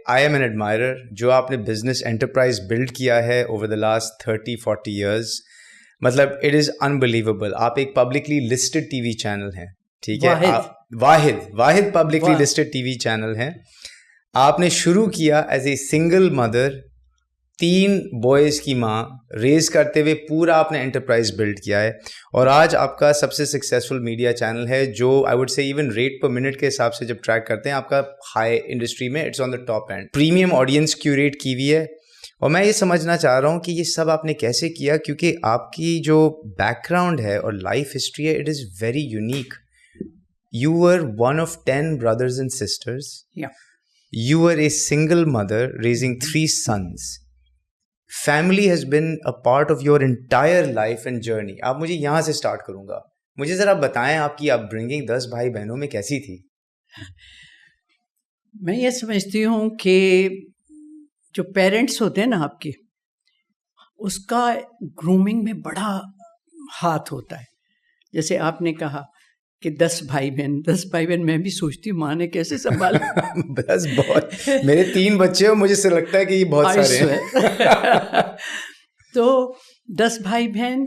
I am N ایڈمائرر. جو آپ نے بزنس انٹرپرائز بلڈ کیا ہے اوور دا لاسٹ 30-40 ایئرز, مطلب اٹ از انبلیویبل. آپ ایک publicly listed T V channel ہیں, ٹھیک ہے, واحد publicly listed T V channel ہیں. آپ نے شروع کیا as a single mother, 3 boys کی ماں, ریز کرتے ہوئے پورا آپ نے انٹرپرائز بلڈ کیا ہے, اور آج آپ کا سب سے سکسیزفل میڈیا چینل ہے جو آئی وڈ سے ایون ریٹ پر منٹ کے حساب سے جب ٹریک کرتے ہیں آپ کا ہائی انڈسٹری میں it's on the top end. Premium audience curate کی ہوئی ہے. اور میں یہ سمجھنا چاہ رہا ہوں کہ یہ سب آپ نے کیسے کیا, کیونکہ آپ کی جو بیک گراؤنڈ ہے اور لائف ہسٹری ہے it is very unique. You were one of 10 brothers and sisters. You were a single mother raising 3 sons. Family has been a part of your entire life and journey. آپ مجھے یہاں سے start کروں گا. مجھے ذرا بتائیں آپ کی اپ برنگنگ 10 بھائی بہنوں میں کیسی تھی؟ میں یہ سمجھتی ہوں کہ جو پیرنٹس ہوتے ہیں نا آپ کے, اس کا گرومنگ میں بڑا ہاتھ ہوتا ہے. جیسے آپ نے کہا کہ 10 بھائی بہن میں بھی سوچتی ہوں ماں نے کیسے سنبھالا. 10 بہت, میرے 3 بچے ہیں, مجھے سے لگتا ہے کہ یہ بہت سارے ہیں. تو 10 بھائی بہن,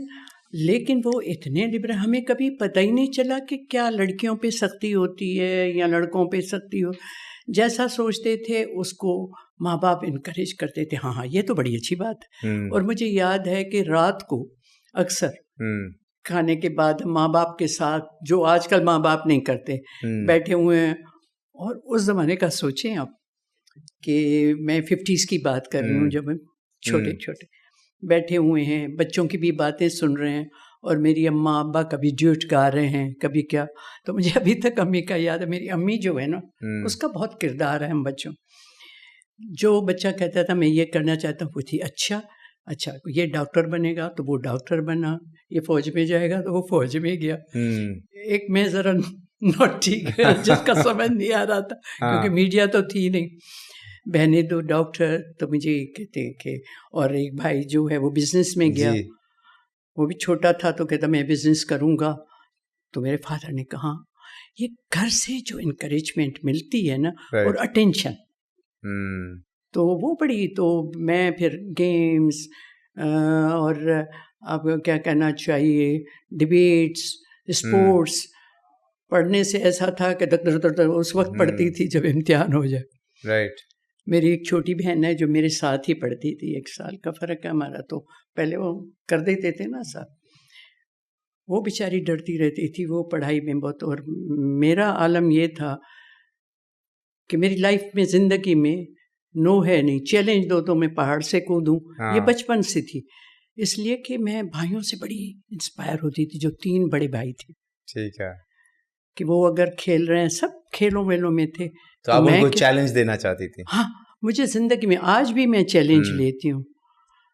لیکن وہ اتنے لبرل, ہمیں کبھی پتہ ہی نہیں چلا کہ کیا لڑکیوں پہ سختی ہوتی ہے یا لڑکوں پہ سختی ہو. جیسا سوچتے تھے اس کو ماں باپ انکریج کرتے تھے. ہاں یہ تو بڑی اچھی بات ہے. اور مجھے یاد ہے کہ رات کو اکثر کھانے کے بعد ماں باپ کے ساتھ, جو آج کل ماں باپ نہیں کرتے, بیٹھے ہوئے ہیں. اور اس زمانے کا سوچیں آپ کہ میں 50s کی بات کر رہی ہوں, جب چھوٹے چھوٹے بیٹھے ہوئے ہیں, بچوں کی بھی باتیں سن رہے ہیں, اور میری اماں ابا کبھی ڈیوٹ گا رہے ہیں کبھی کیا. تو مجھے ابھی تک امی کا یاد ہے. میری امی جو ہے نا, اس کا بہت کردار ہے ہم بچوں. جو بچہ کہتا تھا میں یہ کرنا چاہتا ہوں, وہ تھی اچھا یہ ڈاکٹر بنے گا تو وہ ڈاکٹر بنا, یہ فوج میں جائے گا تو وہ فوج میں گیا. ایک میں ذرا نوٹ ٹھیک ہے جس کا سمجھ نہیں آ رہا تھا, کیونکہ میڈیا تو تھی نہیں. بہنیں 2 ڈاکٹر, تو مجھے کہتے کہ, اور ایک بھائی جو ہے وہ بزنس میں گیا, وہ بھی چھوٹا تھا تو کہتا میں بزنس کروں گا. تو میرے فادر نے کہا یہ گھر سے جو انکریجمنٹ ملتی ہے نا, اور اٹینشن, تو وہ بڑی. تو میں پھر گیمز اور آپ کو کیا کہنا چاہیے, ڈبیٹس, اسپورٹس, پڑھنے سے ایسا تھا کہ اس وقت پڑھتی تھی جب امتحان ہو جائے. رائٹ. میری ایک چھوٹی بہن ہے جو میرے ساتھ ہی پڑھتی تھی, 1 سال کا فرق ہے ہمارا. تو پہلے وہ کر دیتے تھے نا ساتھ, وہ بیچاری ڈرتی رہتی تھی وہ پڑھائی میں بہت. اور میرا عالم یہ تھا کہ میری لائف میں, زندگی میں نو ہے نہیں, چیلنج دو تو میں پہاڑ سے کودوں. یہ بچپن سے تھی, اس لیے کہ میں بھائیوں سے بڑی انسپائر ہوتی تھی, جو 3 بڑے بھائی تھے. ٹھیک ہے. کہ وہ اگر کھیل رہے ہیں, سب کھیلوں ویلوں میں تھے, تو آپ ان کو چیلنج دینا چاہتی تھی. ہاں, مجھے زندگی میں آج بھی میں چیلنج لیتی ہوں.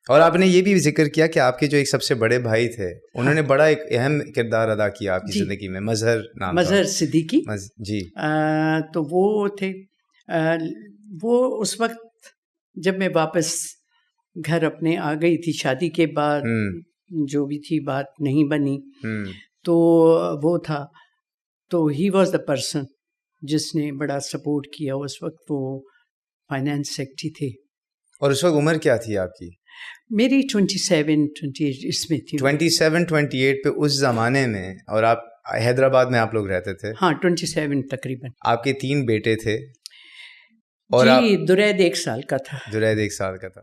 اور آپ نے یہ بھی ذکر کیا کہ آپ کے جو ایک سب سے بڑے بھائی تھے, انہوں نے بڑا ایک اہم کردار ادا کیا آپ کی زندگی میں. مظہر صدیقی. جی. تو وہ تھے, وہ اس وقت جب میں واپس گھر اپنے آ گئی تھی شادی کے بعد, جو بھی تھی بات نہیں بنی, تو وہ تھا. تو ہی واز دا پرسن جس نے بڑا سپورٹ کیا. اس وقت وہ فائنانس سیکٹری تھے. اور اس وقت عمر کیا تھی آپ کی؟ میری 27-28 اس میں تھی. 27-28 پہ اس زمانے میں, اور آپ حیدرآباد میں آپ لوگ رہتے تھے؟ ہاں 27 تقریباً. آپ کے 3 بیٹے تھے, اور جی درید 1 سال کا تھا. درید 1 سال کا تھا.